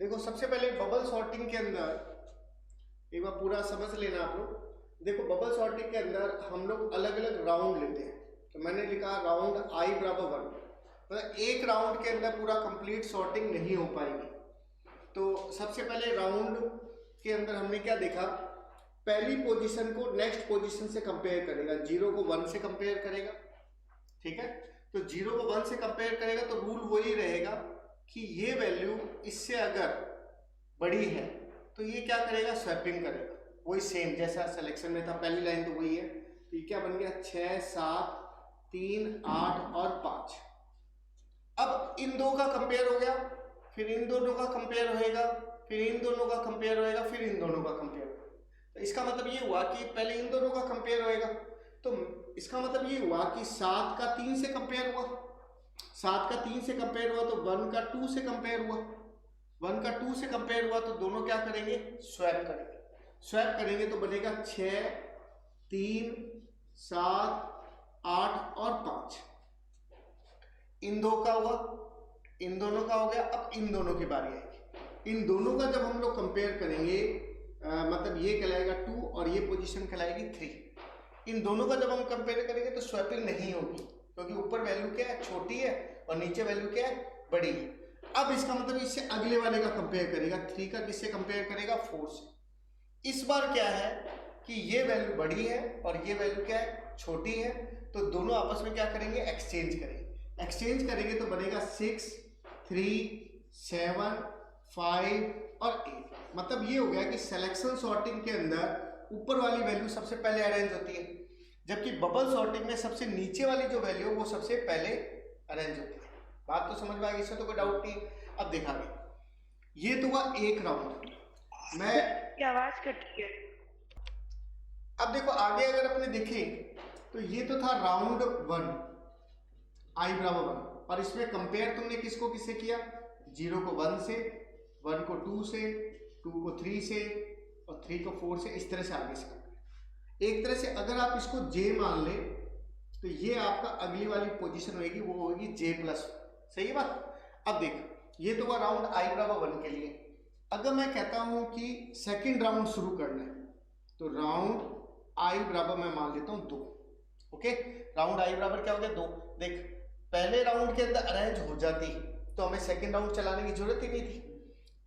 देखो सबसे पहले बबल सॉर्टिंग के अंदर एक बार पूरा समझ लेना आप लोग। देखो बबल सॉर्टिंग के अंदर हम लोग अलग अलग राउंड लेते हैं। तो मैंने लिखा राउंड i बराबर 1, मतलब एक राउंड के अंदर पूरा कंप्लीट सॉर्टिंग नहीं हो पाएगी। तो सबसे पहले राउंड के अंदर हमने क्या देखा, पहली पोजीशन को नेक्स्ट पोजीशन से कंपेयर करेगा, 0 को 1 से कंपेयर करेगा, ठीक है। तो 0 को 1 से कंपेयर करेगा तो रूल वही रहेगा कि ये वैल्यू इससे अगर बड़ी है तो ये क्या करेगा, स्वैपिंग करेगा, वही सेम जैसा सिलेक्शन में था, पहली लाइन तो वही है। तो ये क्या बन गया, 6 7 3 8 और 5। अब इन दो का कंपेयर हो गया, फिर इन दोनों का कंपेयर होएगा, फिर इन दोनों का कंपेयर होएगा, फिर इन दोनों का कंपेयर होएगा। तो इसका मतलब ये हुआ कि पहले इन दोनों का कंपेयर होएगा, तो इसका मतलब ये हुआ कि 7 का 3 से कंपेयर हुआ, 7 का 3 से कंपेयर हुआ तो 1 का 2 से कंपेयर हुआ, 1 का 2 से कंपेयर हुआ तो दोनों क्या करेंगे, स्वैप करेंगे। स्वैप करेंगे तो बनेगा 6 3 7 8 और 5। इन दो का हुआ, इन दोनों का हो गया। अब इन दोनों की बारी आएगी। इन दोनों का जब हम लोग कंपेयर करेंगे मतलब ये कहलाएगा 2 और ये पोजीशन कहलाएगी 3। इन दोनों का जब हम कंपेयर करेंगे तो स्वैपिंग नहीं होगी, क्योंकि ऊपर वैल्यू क्या है, छोटी है, और नीचे वैल्यू क्या है, बड़ी है। अब इसका मतलब इससे अगले वाले का कंपेयर करेगा, 3 का किससे कंपेयर करेगा, 4 से। इस बार क्या है कि ये वैल्यू बड़ी है और ये वैल्यू क्या है, छोटी है, तो दोनों आपस में क्या करेंगे, एक्सचेंज करेंगे। एक्सचेंज करेंगे तो बनेगा 6 3 7 5 और 8। मतलब ये हो गया कि सिलेक्शन सॉर्टिंग के अंदर ऊपर वाली वैल्यू सबसे पहले अरेंज होती है, जबकि बबल सॉर्टिंग में सबसे नीचे वाली जो वैल्यू है वो सबसे पहले अरेंज होती है। बात तो समझ में आ गई, इससे तो कोई डाउट नहीं। अब देखा गया ये तो हुआ एक राउंड। मैं आवाज कट रही है। अब देखो आगे अगर अपने देखें तो ये तो था राउंड 1 i बराबर 1, और इसमें कंपेयर तुमने किसको किससे किया, 0 को 1 से, 1 को 2 से, 2 को 3 से और 3 को 4 से, इस तरह से आगे से। एक तरह से अगर आप इसको j मान ले तो ये आपका अगली वाली पोजीशन होगी, वो होगी j+। सही है बात। अब देख ये तो हुआ राउंड i बराबर 1 के लिए। अगर मैं कहता हूं कि सेकंड राउंड शुरू करना है तो राउंड i बराबर मैं मान लेता हूं 2। ओके, राउंड i बराबर क्या हो गया, 2। देख पहले राउंड के अंदर अरेंज हो जाती तो हमें सेकंड राउंड चलाने की जरूरत ही नहीं थी,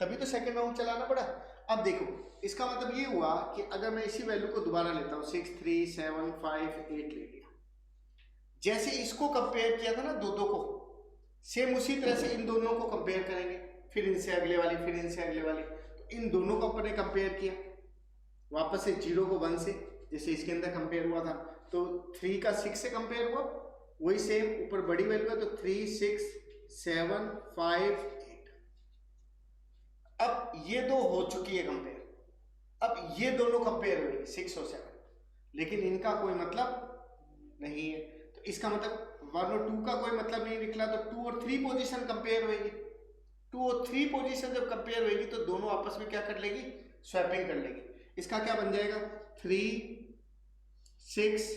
तभी तो सेकंड राउंड चलाना पड़ा। अब देखो इसका मतलब ये हुआ कि अगर मैं इसी वैल्यू को दोबारा लेता हूं, 6 3 7 5 8 ले लिया, जैसे इसको कंपेयर किया था ना दो को, सेम उसी तरह से इन दोनों को कंपेयर करेंगे, फिर इनसे अगले वाली, फिर इनसे अगले वाली। तो इन दोनों को अपने कंपेयर किया वापस से 0 को 1 से, जैसे इसके अंदर कंपेयर हुआ था, तो 3 का 6 से कंपेयर हुआ, वही सेम ऊपर बड़ी वैल्यू है तो 3 6 7 5 8। अब ये दो हो चुकी है कंपेयर, अब ये दोनों कंपेयर हुए 6 और 7, लेकिन इनका कोई मतलब नहीं है। तो इसका मतलब 1 और 2 का कोई मतलब नहीं निकला, तो 2 और 3 पोजीशन कंपेयर होगी। 2 और 3 पोजीशन जब कंपेयर होगी तो दोनों आपस में क्या कर लेगी, स्वैपिंग कर लेगी। इसका क्या बन जाएगा, 3 6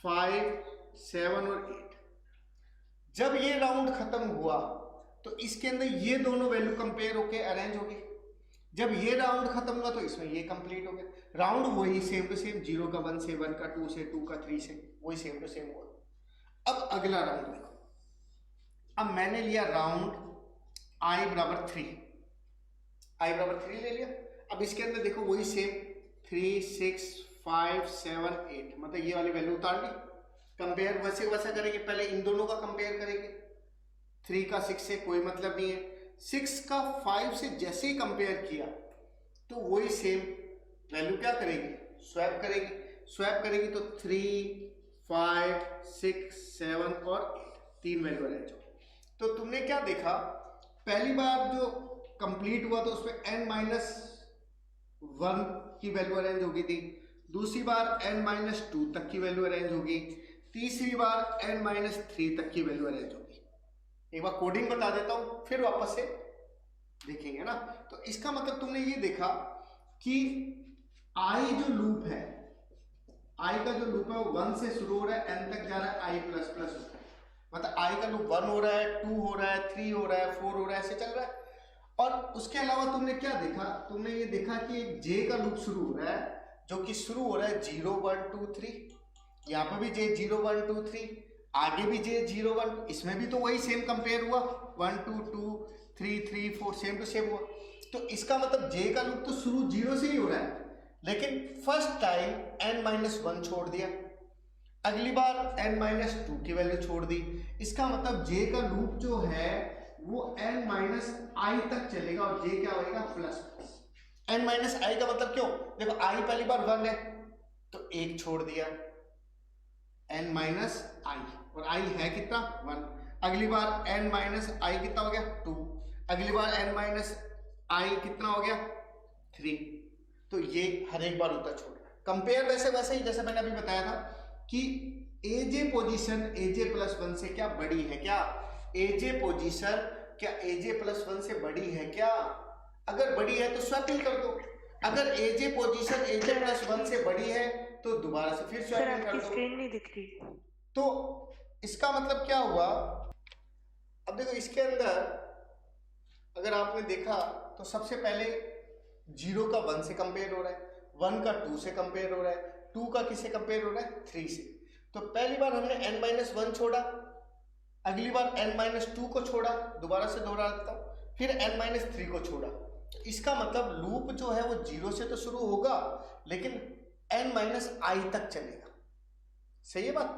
5 7 और 8। जब ये राउंड खत्म हुआ तो इसके अंदर ये दोनों वैल्यू कंपेयर होके अरेंज हो गई। जब ये राउंड खत्म हुआ तो इसमें ये कंप्लीट हो गया। राउंड वही सेम टू सेम, 0 का 1 से, 1 का 2 से, 2 का 3 से, वही सेम टू सेम हुआ। अब अगला राउंड देखो, अब मैंने लिया राउंड i बराबर 3, i बराबर 3 ले लिया। अब इसके अंदर देखो वही सेम 3 6 5 7 8, मतलब ये वाली वैल्यू उतार ली। कंपेयर वैसे वैसा करेंगे, पहले इन दोनों का कंपेयर करेंगे, 3 का 6 से कोई मतलब नहीं है, 6 का 5 से जैसे ही कंपेयर किया तो वही सेम वैल्यू क्या करेगी, स्वैप करेगी। स्वैप करेगी तो 3 5 6 7 और 8, 3 वैल्यू अरेंज हो। तो तुमने क्या देखा, पहली बार जो कंप्लीट हुआ तो उसमें n-1 की वैल्यू अरेंज होगी थी, दूसरी बार n-2 तक की वैल्यू अरेंज होगी, तीसरी बार n-3 तक की वैल्यू अरेंज होगी। एक बार कोडिंग बता देता हूं फिर वापस से देखेंगे ना। तो इसका मतलब तुमने ये देखा कि i जो लूप है, i का जो लूप है वो 1 से शुरू हो रहा है, n तक जा रहा है, i++ होता है। मतलब i का लूप 1 हो रहा है, 2 हो रहा है, 3 हो रहा है, 4 हो रहा है, ऐसे चल रहा है। और उसके अलावा तुमने क्या देखा, तुमने ये देखा कि एक जे का लूप शुरू हो रहा है, जो कि शुरू हो रहा है 0 1 2 3, यहाँ पे भी जे 0 1 2 3, आगे भी जे 0 1, इसमें भी तो वही सेम कंपेयर हुआ 1 2 2 3 3 4 सेम टू सेम हुआ। तो इसका मतलब जे का लूप तो शुरू 0 से ही हो रहा है, लेकिन फर्स्ट टाइम n-1 छोड़ दिया, अगली बार n-2 की वैल्यू छोड़ दी। इसका मतलब जे का लूप जो है वो n-i तक चलेगा और जे क्या होगा प्लस n-i का मतलब क्यों, देखो i पहली बार 1 है तो 1 छोड़ दिया n-i, और i है कितना 1, अगली बार n-i कितना हो गया 2, अगली बार n-i कितना हो गया 3। तो ये हर एक बार होता छोड़ रहा है। कंपेयर वैसे ही जैसे मैंने अभी बताया था कि एजे पोजीशन एजे प्लस 1 से क्या बड़ी है क्या, एजे पोजीशन क्या एजे प्लस 1 से बड़ी है क्या, अगर बड़ी है तो स्वैपिंग कर दो, अगर एजे पोजीशन एजे प्लस 1 से बड़ी है तो दोबारा से फिर स्वैपिंग कर दो। स्क्रीन नहीं दिख रही। तो इसका मतलब क्या हुआ, अब देखो इसके अंदर अगर आपने देखा तो सबसे पहले 0 का 1 से कंपेयर हो रहा है, 1 का 2 से कंपेयर हो रहा है, 2 का किससे कंपेयर हो रहा है 3 से। तो पहली बार हमने n-1 छोड़ा, अगली बार n-2 को छोड़ा, दोबारा से दोहरा देता हूं, फिर n-3 को छोड़ा। तो इसका मतलब लूप जो है वो 0 से तो शुरू होगा लेकिन n-i तक चलेगा। सही है बात।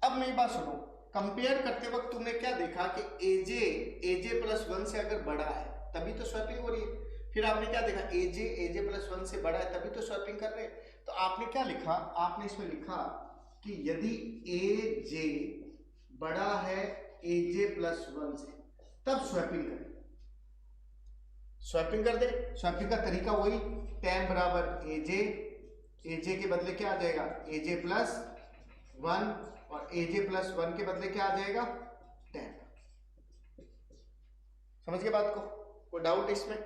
अब मेरी बात सुनो, कंपेयर करते वक्त तुमने क्या देखा कि एजे प्लस 1 से अगर बड़ा है तभी तो स्वैपिंग हो रही है, फिर आपने क्या देखा एजे प्लस 1 से बड़ा है तभी तो स्वैपिंग कर रहे हैं। तो आपने क्या लिखा, आपने इसमें लिखा कि यदि एजे बड़ा है एजे प्लस 1 से तब स्वैपिंग करें, स्वैपिंग कर दे। स्वैपिंग का तरीका वही, टैन बराबर एजे के बदले क्या आ जाएगा एजे प्लस 1, और एजे प्लस 1 के बदले क्या आ जाएगा टैन। समझ गए बात को, कोई डाउट इसमें?